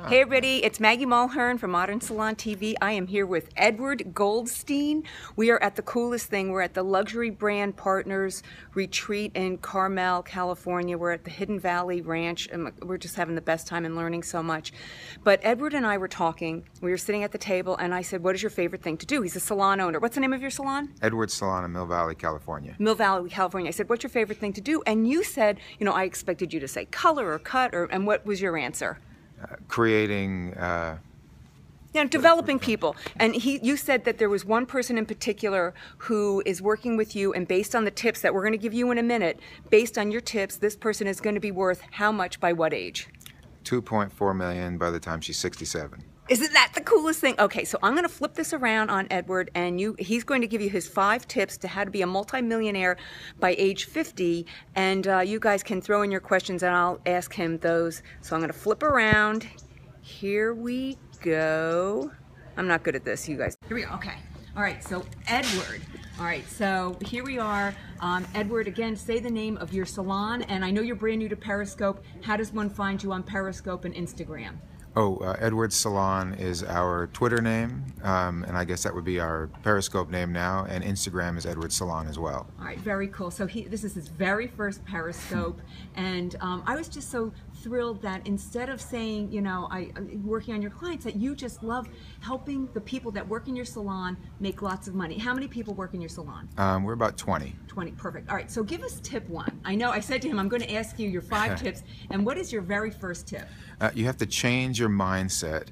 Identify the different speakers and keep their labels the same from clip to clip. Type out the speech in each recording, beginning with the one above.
Speaker 1: Hey everybody, it's Maggie Mulhern from Modern Salon TV. I am here with Edward Goldstein. We are at the coolest thing. We're at the Luxury Brand Partners Retreat in Carmel, California. We're at the Hidden Valley Ranch, and we're just having the best time and learning so much. But Edward and I were talking. We were sitting at the table, and I said, what is your favorite thing to do? He's a salon owner. What's the name of your salon?
Speaker 2: Edward's Salon in Mill Valley, California.
Speaker 1: Mill Valley, California. I said, what's your favorite thing to do? And you said, you know, I expected you to say color or cut, and what was your answer?
Speaker 2: Creating,
Speaker 1: developing people. And you said that there was one person in particular who is working with you, and based on the tips that we're going to give you in a minute, based on your tips, this person is going to be worth how much by what age?
Speaker 2: $2.4 million by the time she's 67.
Speaker 1: Isn't that the coolest thing? Okay, so I'm going to flip this around on Edward, and he's going to give you his 5 tips to how to be a multimillionaire by age 50, and you guys can throw in your questions, and I'll ask him those. So I'm going to flip around. Here we go. I'm not good at this, you guys. Here we go. Okay. All right, so Edward. All right, so here we are. Edward, again, say the name of your salon, and I know you're brand new to Periscope. How does one find you on Periscope and Instagram?
Speaker 2: Edward's Salon is our Twitter name, and I guess that would be our Periscope name now, and Instagram is Edward's Salon as well.
Speaker 1: All right, very cool. So this is his very first Periscope, and I was just so thrilled that instead of saying, you know, working on your clients, that you just love helping the people that work in your salon make lots of money. How many people work in your salon?
Speaker 2: We're about 20.
Speaker 1: 20, perfect. All right, so give us tip 1. I know I said to him, I'm going to ask you your 5 tips, and what is your very first tip?
Speaker 2: You have to change your mindset.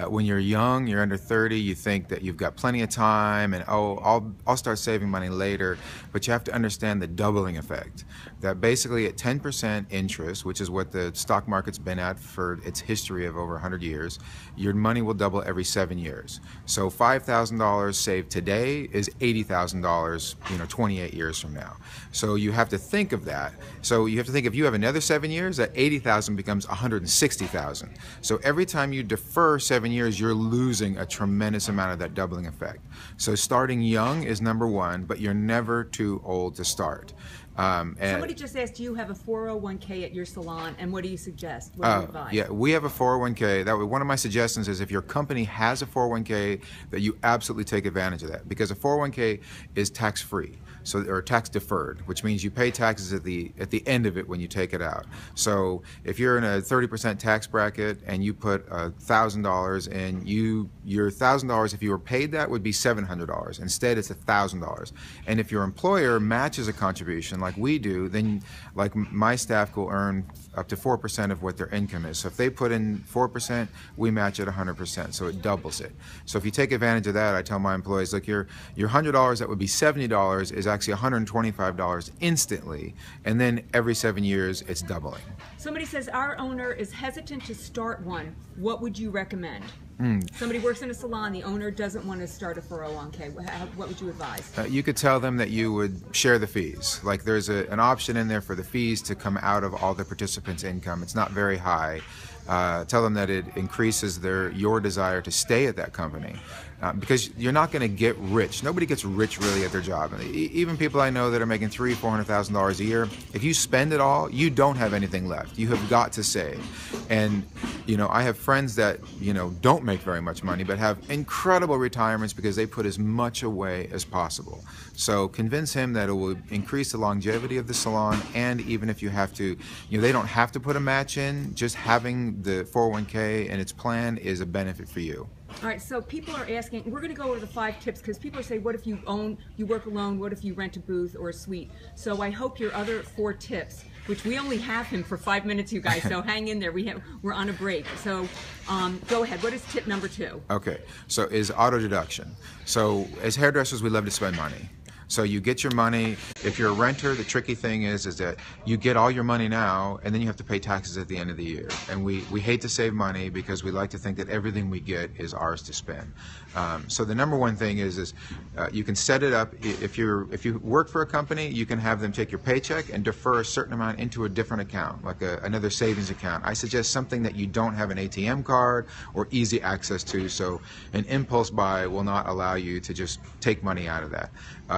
Speaker 2: When you're young, you're under 30, you think that you've got plenty of time and, I'll start saving money later. But you have to understand the doubling effect. That basically at 10% interest, which is what the stock market's been at for its history of over 100 years, your money will double every 7 years. So $5,000 saved today is $80,000, 28 years from now. So you have to think of that. So you have to think if you have another 7 years, that $80,000 becomes $160,000. So every time you defer 7 years, you're losing a tremendous amount of that doubling effect. So starting young is number 1, but you're never too old to start.
Speaker 1: Somebody just asked, do you have a 401k at your salon, and what do you suggest? What do you advise?
Speaker 2: Yeah, we have a 401k. That one of my suggestions is if your company has a 401k, that you absolutely take advantage of that, because a 401k is tax-free. Or tax deferred, which means you pay taxes at the end of it when you take it out. So if you're in a 30% tax bracket and you put $1,000 in, your $1,000, if you were paid that, would be $700. Instead, it's $1,000. And if your employer matches a contribution like we do, then like my staff will earn up to 4% of what their income is. So if they put in 4%, we match it 100%. So it doubles it. So if you take advantage of that, I tell my employees, look, your $100 that would be $70 is actually $125 instantly, and then every 7 years it's doubling.
Speaker 1: Somebody says our owner is hesitant to start one. What would you recommend? Somebody works in a salon, the owner doesn't want to start a 401k. What would you advise?
Speaker 2: You could tell them that you would share the fees. Like there's an option in there for the fees to come out of all the participants' income. It's not very high. Tell them that it increases your desire to stay at that company. Because you're not going to get rich. Nobody gets rich really at their job. Even people I know that are making $300,000, $400,000 a year, if you spend it all, you don't have anything left. You have got to save. And I have friends that don't make very much money but have incredible retirements because they put as much away as possible. So convince him that it will increase the longevity of the salon, and even if you have to, they don't have to put a match in. Just having the 401k and its plan is a benefit for you.
Speaker 1: All right, so people are asking, we're going to go over the 5 tips because people are saying, what if you work alone, what if you rent a booth or a suite? So I hope your other 4 tips, which we only have him for 5 minutes, you guys, so hang in there, we're on a break. So go ahead, what is tip number 2?
Speaker 2: Okay, so is auto deduction. So as hairdressers, we love to spend money. So you get your money. If you're a renter, the tricky thing is that you get all your money now, and then you have to pay taxes at the end of the year. And we hate to save money because we like to think that everything we get is ours to spend. So the number one thing is you can set it up. If you work for a company, you can have them take your paycheck and defer a certain amount into a different account, like another savings account. I suggest something that you don't have an ATM card or easy access to, so an impulse buy will not allow you to just take money out of that.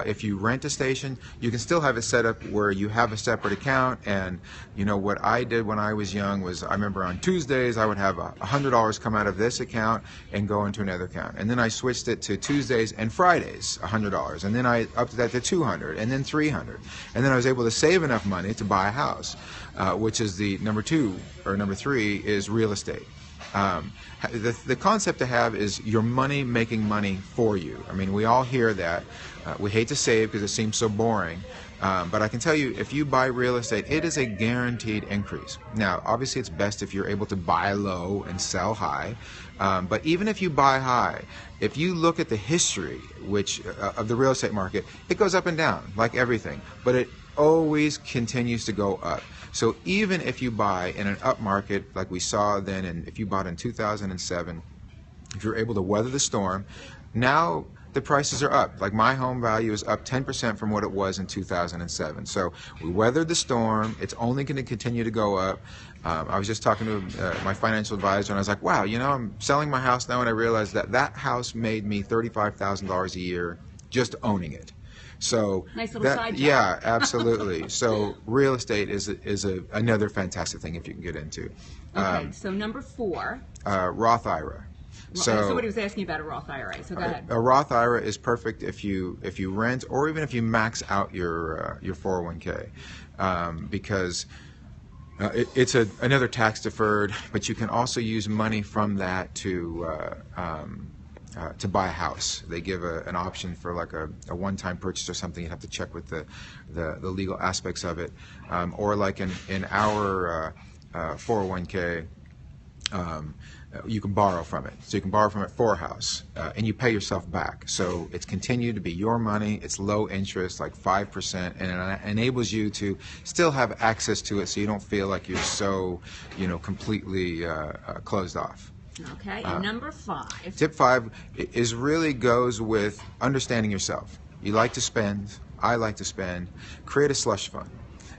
Speaker 2: If if you rent a station, you can still have it set up where you have a separate account. And you know what I did when I was young was, I remember on Tuesdays I would have $100 come out of this account and go into another account, and then I switched it to Tuesdays and Fridays $100, and then I upped that to $200, and then $300, and then I was able to save enough money to buy a house, which is the number 3 is real estate. The concept to have is your money making money for you. I mean, we all hear that. We hate to save because it seems so boring. But I can tell you, if you buy real estate, it is a guaranteed increase. Now, obviously, it's best if you're able to buy low and sell high. But even if you buy high, if you look at the history of the real estate market, it goes up and down like everything. But it always continues to go up. So even if you buy in an up market like we saw then, and if you bought in 2007, if you're able to weather the storm, now the prices are up. Like my home value is up 10% from what it was in 2007. So we weathered the storm. It's only going to continue to go up. I was just talking to my financial advisor, and I was like, wow, you know, I'm selling my house now, and I realized that house made me $35,000 a year just owning it. So
Speaker 1: nice little side job.
Speaker 2: Yeah, absolutely. So real estate is another fantastic thing if you can get into.
Speaker 1: Okay, so number 4.
Speaker 2: Roth IRA. So
Speaker 1: somebody was asking about a Roth IRA. So go ahead.
Speaker 2: A Roth IRA is perfect if you rent, or even if you max out your 401k, because it's another tax deferred, but you can also use money from that to buy a house. They give an option for like a one-time purchase or something. You'd have to check with the legal aspects of it. Or like in our 401k, you can borrow from it. So you can borrow from it for a house, and you pay yourself back. So it's continued to be your money. It's low interest, like 5%, and it enables you to still have access to it, so you don't feel like you're so, completely closed off.
Speaker 1: Okay, and number 5.
Speaker 2: Tip 5 really goes with understanding yourself. You like to spend. I like to spend. Create a slush fund.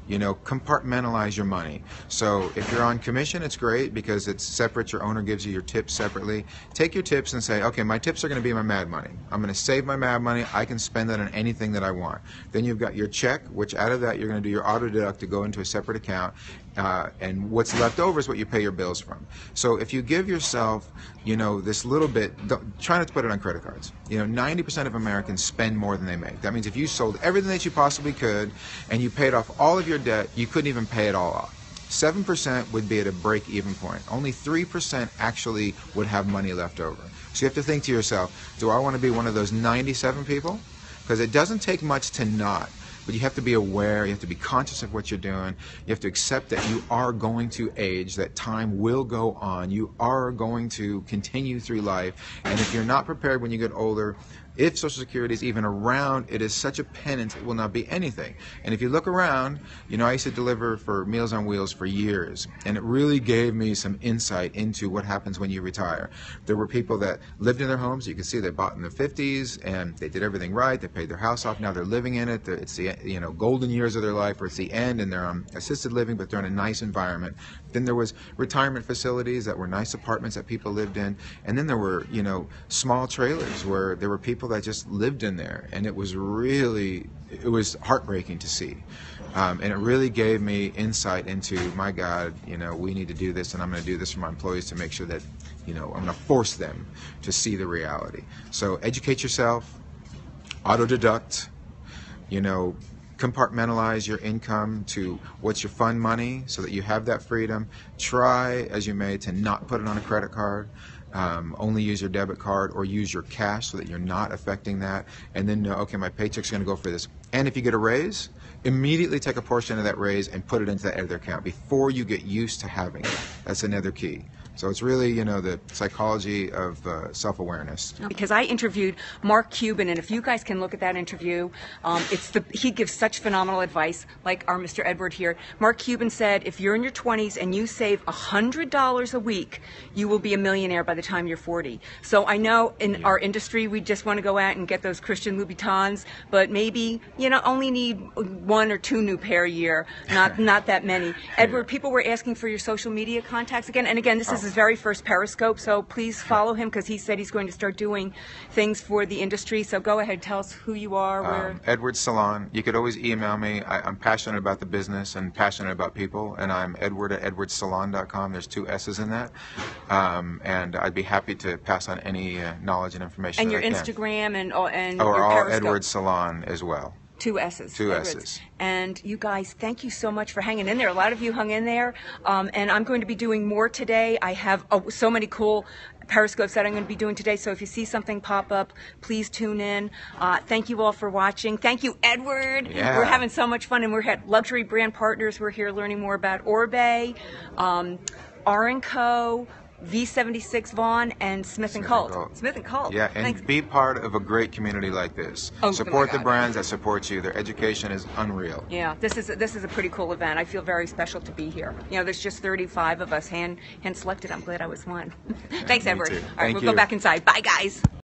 Speaker 2: Compartmentalize your money. So if you're on commission, it's great because it's separate. Your owner gives you your tips separately. Take your tips and say, okay, my tips are going to be my mad money. I'm going to save my mad money. I can spend that on anything that I want. Then you've got your check, which out of that you're going to do your auto deduct to go into a separate account. And what's left over is what you pay your bills from. So if you give yourself, this little bit, try not to put it on credit cards. 90% of Americans spend more than they make. That means if you sold everything that you possibly could and you paid off all of your debt, you couldn't even pay it all off. 7% would be at a break-even point. Only 3% actually would have money left over. So you have to think to yourself, do I want to be one of those 97 people? Because it doesn't take much to not. But you have to be aware, you have to be conscious of what you're doing, you have to accept that you are going to age, that time will go on, you are going to continue through life, and if you're not prepared when you get older, if Social Security is even around, it is such a penance, it will not be anything. And if you look around, I used to deliver for Meals on Wheels for years, and it really gave me some insight into what happens when you retire. There were people that lived in their homes. You can see they bought in the 50s, and they did everything right. They paid their house off. Now they're living in it. It's the golden years of their life, or it's the end, and they're on assisted living, but they're in a nice environment. Then there was retirement facilities that were nice apartments that people lived in, and then there were small trailers where there were people that just lived in there, and it was heartbreaking to see, and it really gave me insight into, my God, we need to do this, and I'm going to do this for my employees to make sure that I'm going to force them to see the reality. So educate yourself, auto deduct, compartmentalize your income to what's your fund money so that you have that freedom. Try as you may to not put it on a credit card. Only use your debit card or use your cash so that you're not affecting that. And then know, okay, my paycheck's going to go for this. And if you get a raise, immediately take a portion of that raise and put it into that other account before you get used to having it. That's another key. So it's really, the psychology of self-awareness.
Speaker 1: Because I interviewed Mark Cuban, and if you guys can look at that interview, he gives such phenomenal advice, like our Mr. Edward here. Mark Cuban said, if you're in your 20s and you save $100 a week, you will be a millionaire by the time you're 40. So I know in our industry, we just want to go out and get those Christian Louboutins, but maybe, only need 1 or 2 new pair a year, not that many. Edward, people were asking for your social media contacts again, and again, this is his very first Periscope, so please follow him because he said he's going to start doing things for the industry. So go ahead, tell us who you are. Where
Speaker 2: Edward Salon. You could always email me. I'm passionate about the business and passionate about people, and I'm edward@edwardsalon.com. There's 2 S's in that, and I'd be happy to pass on any knowledge and information.
Speaker 1: And
Speaker 2: that
Speaker 1: your
Speaker 2: I can.
Speaker 1: Instagram and
Speaker 2: Or
Speaker 1: your
Speaker 2: all
Speaker 1: Periscope.
Speaker 2: Edward Salon as well.
Speaker 1: 2 S's.
Speaker 2: 2
Speaker 1: Edwards.
Speaker 2: S's.
Speaker 1: And you guys, thank you so much for hanging in there. A lot of you hung in there, and I'm going to be doing more today. I have so many cool Periscopes that I'm going to be doing today, so if you see something pop up, please tune in. Thank you all for watching. Thank you, Edward.
Speaker 2: Yeah.
Speaker 1: We're having so much fun, and we're at Luxury Brand Partners. We're here learning more about Orbe, R&Co, V76 Vaughn, and Smith & Colt. Smith & Colt.
Speaker 2: Yeah, and
Speaker 1: Thanks.
Speaker 2: be part of a great community like this.
Speaker 1: Oh,
Speaker 2: Support
Speaker 1: my
Speaker 2: the
Speaker 1: God.
Speaker 2: brands that support you. Their education is unreal.
Speaker 1: Yeah, this is a pretty cool event. I feel very special to be here. You know, there's just 35 of us hand selected. I'm glad I was one. Thanks,
Speaker 2: Me
Speaker 1: Edward.
Speaker 2: too.
Speaker 1: All right,
Speaker 2: Thank
Speaker 1: we'll
Speaker 2: you.
Speaker 1: go back inside. Bye, guys.